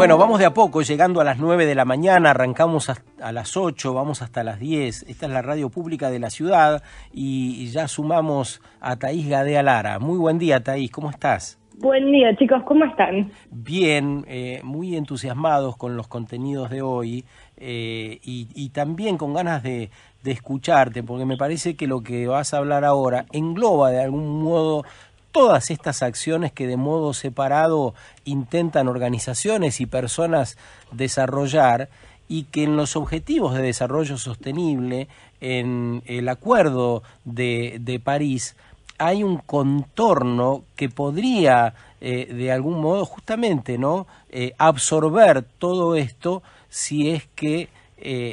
Bueno, vamos de a poco, llegando a las 9 de la mañana, arrancamos a las 8, vamos hasta las 10. Esta es la radio pública de la ciudad y ya sumamos a Thaís Gadea Lara. Muy buen día, Thaís, ¿cómo estás? Buen día, chicos, ¿cómo están? Bien, muy entusiasmados con los contenidos de hoy y también con ganas de escucharte, porque me parece que lo que vas a hablar ahora engloba de algún modo todas estas acciones que de modo separado intentan organizaciones y personas desarrollar y que en los objetivos de desarrollo sostenible, en el acuerdo de París, hay un contorno que podría de algún modo justamente absorber todo esto si es que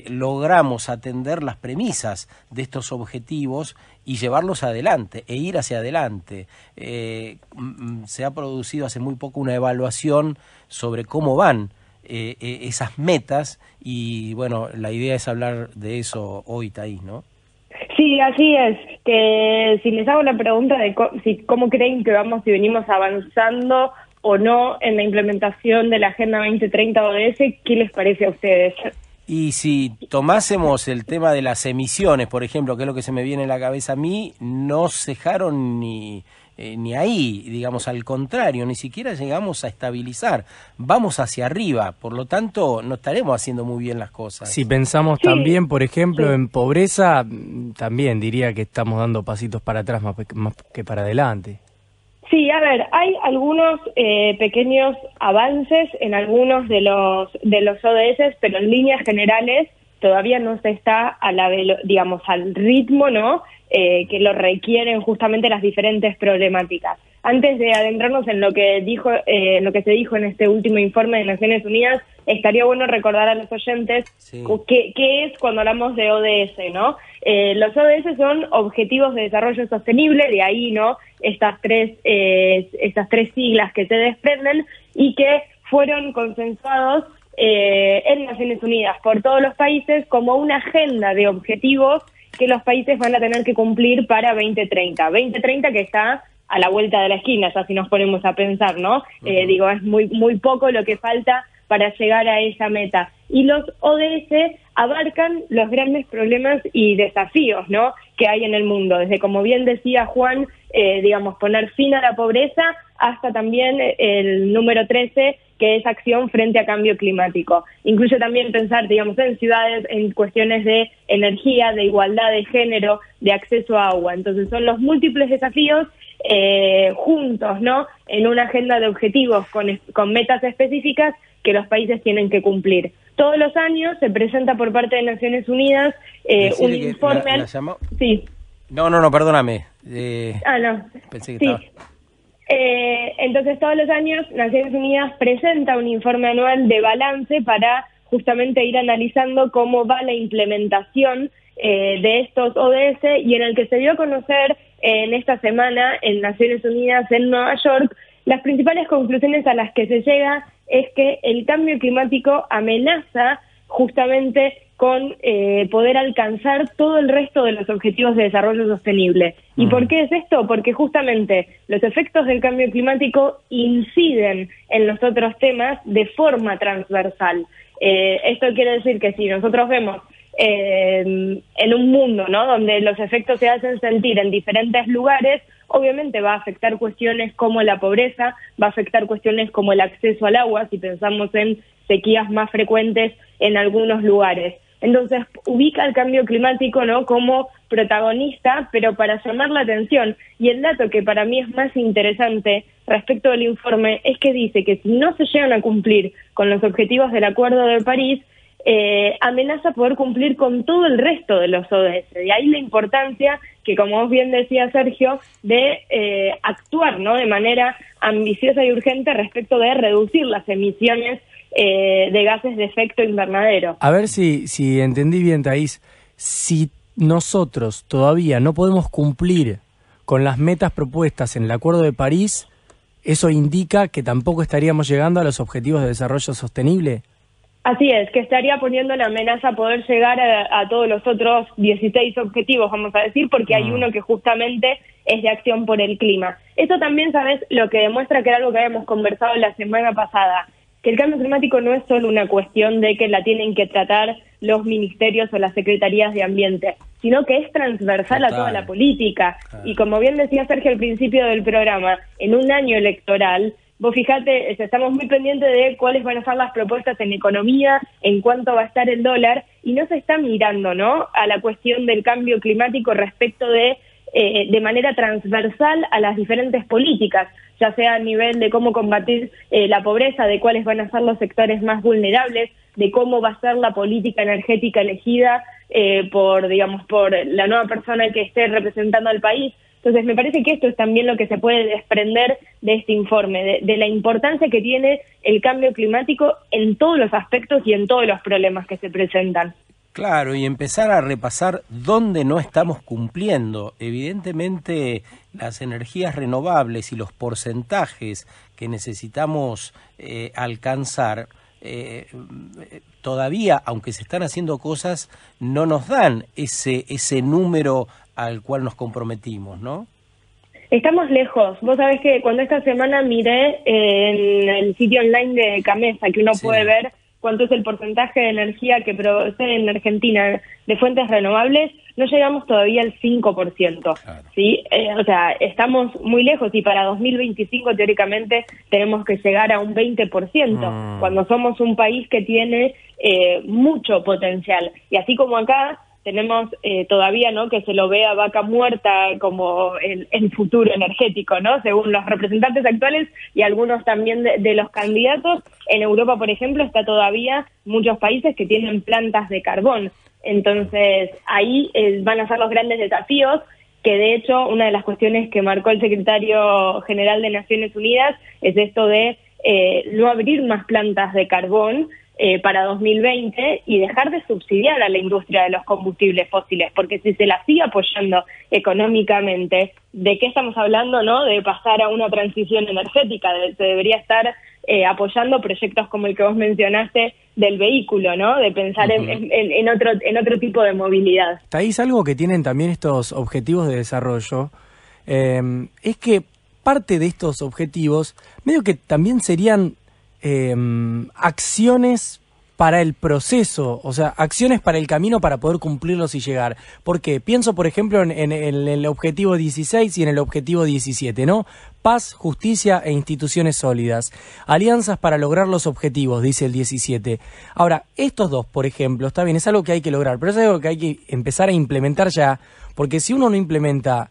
logramos atender las premisas de estos objetivos y llevarlos adelante e ir hacia adelante. Se ha producido hace muy poco una evaluación sobre cómo van esas metas y bueno, la idea es hablar de eso hoy, Thaís, ¿no? Sí, así es, que si les hago la pregunta de cómo creen que vamos y venimos avanzando o no en la implementación de la Agenda 2030 ODS, ¿qué les parece a ustedes? Y si tomásemos el tema de las emisiones, por ejemplo, que es lo que se me viene a la cabeza a mí, no cejaron ni ahí, digamos, al contrario, ni siquiera llegamos a estabilizar, vamos hacia arriba, por lo tanto no estaremos haciendo muy bien las cosas. Si pensamos también, por ejemplo, en pobreza, también diría que estamos dando pasitos para atrás más que para adelante. Sí, a ver, hay algunos pequeños avances en algunos de los ODS, pero en líneas generales todavía no se está al ritmo, ¿no? Que lo requieren justamente las diferentes problemáticas. Antes de adentrarnos en lo que se dijo en este último informe de Naciones Unidas, estaría bueno recordar a los oyentes qué es cuando hablamos de ODS, ¿no? Los ODS son Objetivos de Desarrollo Sostenible, de ahí, ¿no? Estas tres siglas que se desprenden y que fueron consensuados en Naciones Unidas por todos los países como una agenda de objetivos que los países van a tener que cumplir para 2030. 2030 que está a la vuelta de la esquina, ya si nos ponemos a pensar, ¿no? Es muy poco lo que falta para llegar a esa meta. Y los ODS abarcan los grandes problemas y desafíos, ¿no?, que hay en el mundo, desde, como bien decía Juan, poner fin a la pobreza, hasta también el número 13, que es acción frente a cambio climático. Incluye también pensar, en ciudades, en cuestiones de energía, de igualdad de género, de acceso a agua. Entonces son los múltiples desafíos juntos, ¿no?, en una agenda de objetivos con metas específicas que los países tienen que cumplir. Todos los años se presenta por parte de Naciones Unidas un informe... Sí. No, perdóname. No. Pensé que estaba... Entonces todos los años Naciones Unidas presenta un informe anual de balance para justamente ir analizando cómo va la implementación de estos ODS, y en el que se dio a conocer en esta semana en Naciones Unidas en Nueva York, las principales conclusiones a las que se llega es que el cambio climático amenaza justamente con poder alcanzar todo el resto de los objetivos de desarrollo sostenible. ¿Y por qué es esto? Porque justamente los efectos del cambio climático inciden en los otros temas de forma transversal. Esto quiere decir que si nosotros vemos en un mundo, ¿no?, donde los efectos se hacen sentir en diferentes lugares, obviamente va a afectar cuestiones como la pobreza, va a afectar cuestiones como el acceso al agua, si pensamos en sequías más frecuentes en algunos lugares. Entonces ubica el cambio climático, ¿no?, como protagonista, pero para llamar la atención. Y el dato que para mí es más interesante respecto del informe es que dice que si no se llegan a cumplir con los objetivos del Acuerdo de París, amenaza poder cumplir con todo el resto de los ODS. De ahí la importancia que, como vos bien decía Sergio, de actuar, ¿no?, de manera ambiciosa y urgente respecto de reducir las emisiones de gases de efecto invernadero. A ver si entendí bien, Thaís. Si nosotros todavía no podemos cumplir con las metas propuestas en el Acuerdo de París, ¿eso indica que tampoco estaríamos llegando a los objetivos de desarrollo sostenible? Así es, que estaría poniendo en amenaza poder llegar a todos los otros 16 objetivos, vamos a decir, porque hay uno que justamente es de acción por el clima. Esto también, ¿sabes?, lo que demuestra que era algo que habíamos conversado la semana pasada. que el cambio climático no es solo una cuestión de que la tienen que tratar los ministerios o las secretarías de ambiente, sino que es transversal a toda la política. Y como bien decía Sergio al principio del programa, en un año electoral, vos fijate, estamos muy pendientes de cuáles van a ser las propuestas en economía, en cuánto va a estar el dólar, y no se está mirando, ¿no?, a la cuestión del cambio climático respecto de manera transversal a las diferentes políticas, ya sea a nivel de cómo combatir la pobreza, de cuáles van a ser los sectores más vulnerables, de cómo va a ser la política energética elegida por la nueva persona que esté representando al país. Entonces, me parece que esto es también lo que se puede desprender de este informe, de la importancia que tiene el cambio climático en todos los aspectos y en todos los problemas que se presentan. Claro, y empezar a repasar dónde no estamos cumpliendo. Evidentemente, las energías renovables y los porcentajes que necesitamos alcanzar, todavía, aunque se están haciendo cosas, no nos dan ese número al cual nos comprometimos, ¿no? Estamos lejos. Vos sabés que cuando esta semana miré en el sitio online de Camesa, que uno puede ver cuánto es el porcentaje de energía que produce en Argentina de fuentes renovables, no llegamos todavía al 5%. Claro. ¿Sí? O sea, estamos muy lejos y para 2025 teóricamente tenemos que llegar a un 20%, cuando somos un país que tiene mucho potencial. Y así como acá tenemos todavía, ¿no?, que se lo ve a vaca muerta como el futuro energético, ¿no?, según los representantes actuales y algunos también de los candidatos. En Europa, por ejemplo, está todavía muchos países que tienen plantas de carbón. Entonces, ahí van a ser los grandes desafíos, que de hecho una de las cuestiones que marcó el secretario general de Naciones Unidas es esto de no abrir más plantas de carbón para 2020 y dejar de subsidiar a la industria de los combustibles fósiles, porque si se la sigue apoyando económicamente, ¿de qué estamos hablando, no? De pasar a una transición energética, se debería estar apoyando proyectos como el que vos mencionaste del vehículo, ¿no? De pensar en otro tipo de movilidad. Thaís, algo que tienen también estos objetivos de desarrollo es que parte de estos objetivos medio que también serían acciones para el proceso, o sea, acciones para el camino para poder cumplirlos y llegar. Porque pienso, por ejemplo, en el objetivo 16 y en el objetivo 17, ¿no? Paz, justicia e instituciones sólidas. Alianzas para lograr los objetivos, dice el 17. Ahora, estos dos, por ejemplo, está bien, es algo que hay que lograr, pero es algo que hay que empezar a implementar ya, porque si uno no implementa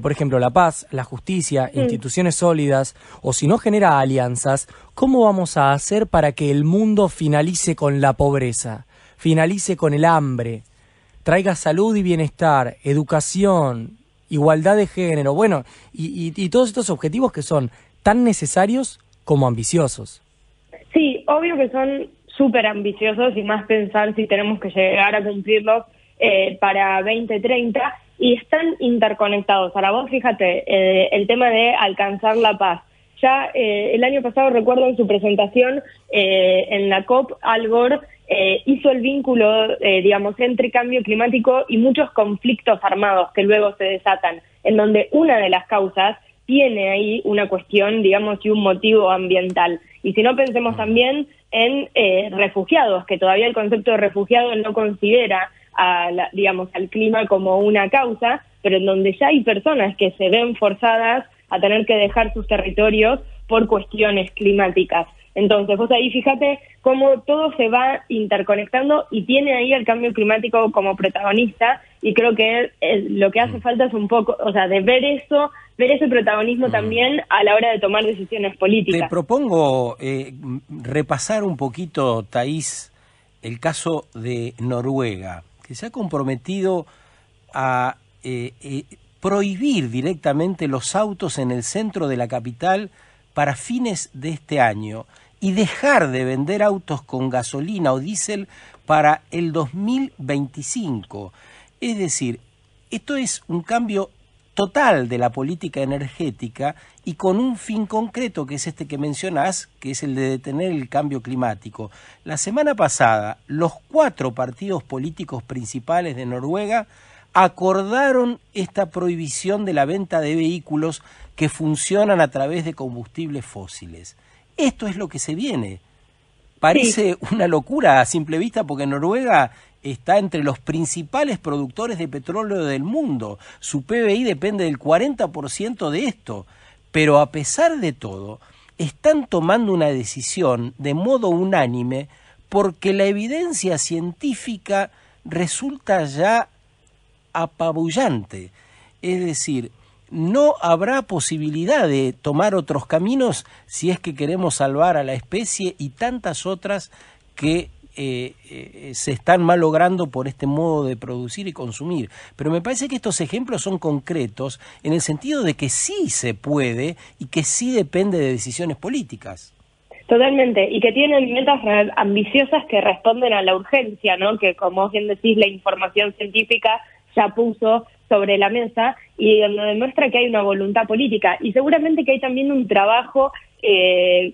por ejemplo, la paz, la justicia, instituciones sólidas, o si no genera alianzas, ¿cómo vamos a hacer para que el mundo finalice con la pobreza, finalice con el hambre, traiga salud y bienestar, educación, igualdad de género, bueno, y todos estos objetivos que son tan necesarios como ambiciosos? Sí, obvio que son súper ambiciosos y más pensar si tenemos que llegar a cumplirlos para 2030, y están interconectados. Ahora vos fíjate, el tema de alcanzar la paz. Ya el año pasado, recuerdo en su presentación en la COP, Al Gore hizo el vínculo, digamos, entre cambio climático y muchos conflictos armados que luego se desatan, en donde una de las causas tiene ahí una cuestión, digamos, y un motivo ambiental. Y si no, pensemos también en refugiados, que todavía el concepto de refugiado no considera digamos, al clima como una causa, pero en donde ya hay personas que se ven forzadas a tener que dejar sus territorios por cuestiones climáticas. Entonces, vos ahí fíjate cómo todo se va interconectando y tiene ahí el cambio climático como protagonista, y creo que lo que hace falta es un poco, o sea, de ver ese protagonismo también a la hora de tomar decisiones políticas. Te propongo repasar un poquito, Thaís, el caso de Noruega, que se ha comprometido a prohibir directamente los autos en el centro de la capital para fines de este año y dejar de vender autos con gasolina o diésel para el 2025. Es decir, esto es un cambio total de la política energética y con un fin concreto, que es este que mencionás, que es el de detener el cambio climático. La semana pasada, los 4 partidos políticos principales de Noruega acordaron esta prohibición de la venta de vehículos que funcionan a través de combustibles fósiles. Esto es lo que se viene. parece una locura a simple vista, porque Noruega está entre los principales productores de petróleo del mundo. Su PBI depende del 40% de esto. Pero a pesar de todo, están tomando una decisión de modo unánime porque la evidencia científica resulta ya apabullante. Es decir, no habrá posibilidad de tomar otros caminos si es que queremos salvar a la especie y tantas otras que se están malogrando por este modo de producir y consumir. Pero me parece que estos ejemplos son concretos en el sentido de que sí se puede y que sí depende de decisiones políticas. Totalmente, y que tienen metas ambiciosas que responden a la urgencia, ¿no? Que, como bien decís, la información científica ya puso sobre la mesa y donde demuestra que hay una voluntad política. Y seguramente que hay también un trabajo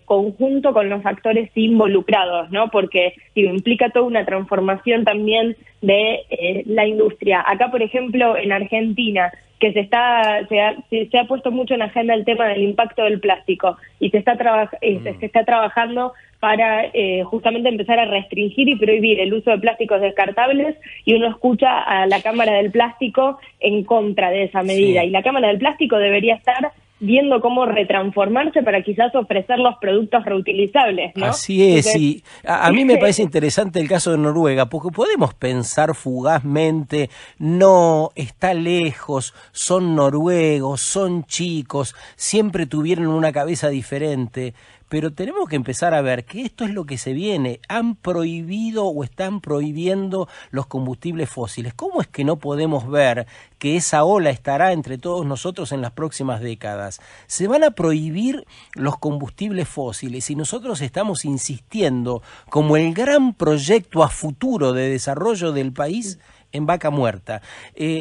conjunto con los actores involucrados, ¿no? Porque implica toda una transformación también de la industria. Acá, por ejemplo, en Argentina, que se ha puesto mucho en agenda el tema del impacto del plástico y se está trabajando para justamente empezar a restringir y prohibir el uso de plásticos descartables, y uno escucha a la Cámara del Plástico en contra de esa medida. Sí. Y la Cámara del Plástico debería estar viendo cómo retransformarse para quizás ofrecer los productos reutilizables, ¿no? Así es, entonces, y a mí me parece interesante el caso de Noruega, porque podemos pensar fugazmente, no, está lejos, son noruegos, son chicos, siempre tuvieron una cabeza diferente, pero tenemos que empezar a ver que esto es lo que se viene. Han prohibido o están prohibiendo los combustibles fósiles. ¿Cómo es que no podemos ver que esa ola estará entre todos nosotros en las próximas décadas? Se van a prohibir los combustibles fósiles y nosotros estamos insistiendo como el gran proyecto a futuro de desarrollo del país en Vaca Muerta.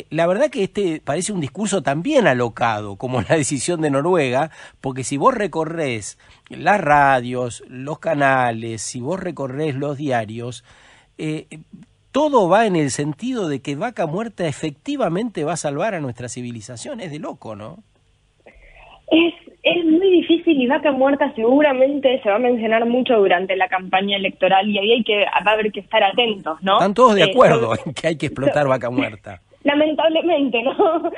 La verdad que este parece un discurso también alocado, como la decisión de Noruega, porque si vos recorres las radios, los canales, si vos recorres los diarios, todo va en el sentido de que Vaca Muerta efectivamente va a salvar a nuestra civilización. Es de loco, ¿no? Es muy difícil, y Vaca Muerta seguramente se va a mencionar mucho durante la campaña electoral, y ahí va a haber que estar atentos, ¿no? Están todos de acuerdo en que hay que explotar Vaca Muerta. Lamentablemente, ¿no?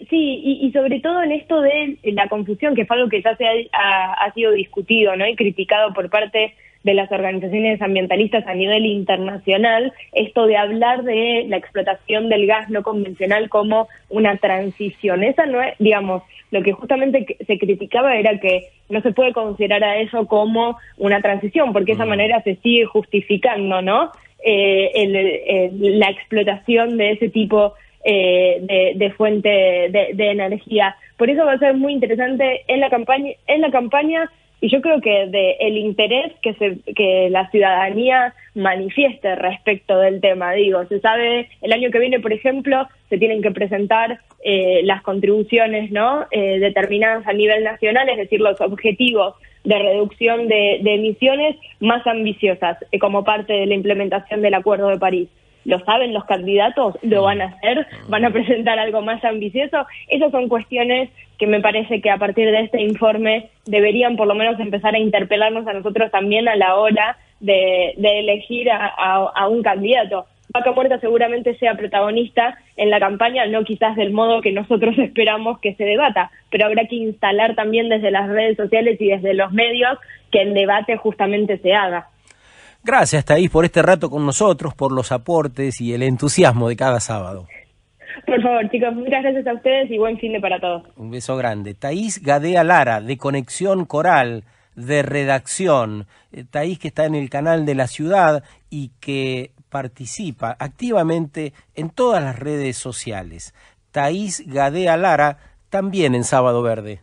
Sí, y sobre todo en esto de la confusión, que fue algo que ya ha sido discutido, ¿no? Y criticado por parte de las organizaciones ambientalistas a nivel internacional, esto de hablar de la explotación del gas no convencional como una transición. Esa no es, digamos, lo que justamente se criticaba era que no se puede considerar a eso como una transición, porque de esa manera se sigue justificando, ¿no? La explotación de ese tipo de fuente de energía. Por eso va a ser muy interesante en la campaña, y yo creo que el interés que la ciudadanía manifieste respecto del tema. Digo, se sabe, el año que viene, por ejemplo, se tienen que presentar las contribuciones, ¿no? Determinadas a nivel nacional, es decir, los objetivos de reducción de emisiones más ambiciosas como parte de la implementación del Acuerdo de París. ¿Lo saben los candidatos? ¿Lo van a hacer? ¿Van a presentar algo más ambicioso? Esas son cuestiones que me parece que a partir de este informe deberían por lo menos empezar a interpelarnos a nosotros también a la hora de elegir a un candidato. Vaca Muerta seguramente sea protagonista en la campaña, no quizás del modo que nosotros esperamos que se debata, pero habrá que instalar también desde las redes sociales y desde los medios que el debate justamente se haga. Gracias, Thaís, por este rato con nosotros, por los aportes y el entusiasmo de cada sábado. Por favor, chicos, muchas gracias a ustedes y buen fin de para todos. Un beso grande. Thaís Gadea Lara, de Conexión Coral, de redacción. Thaís, que está en el canal de La Ciudad y que participa activamente en todas las redes sociales. Thaís Gadea Lara, también en Sábado Verde.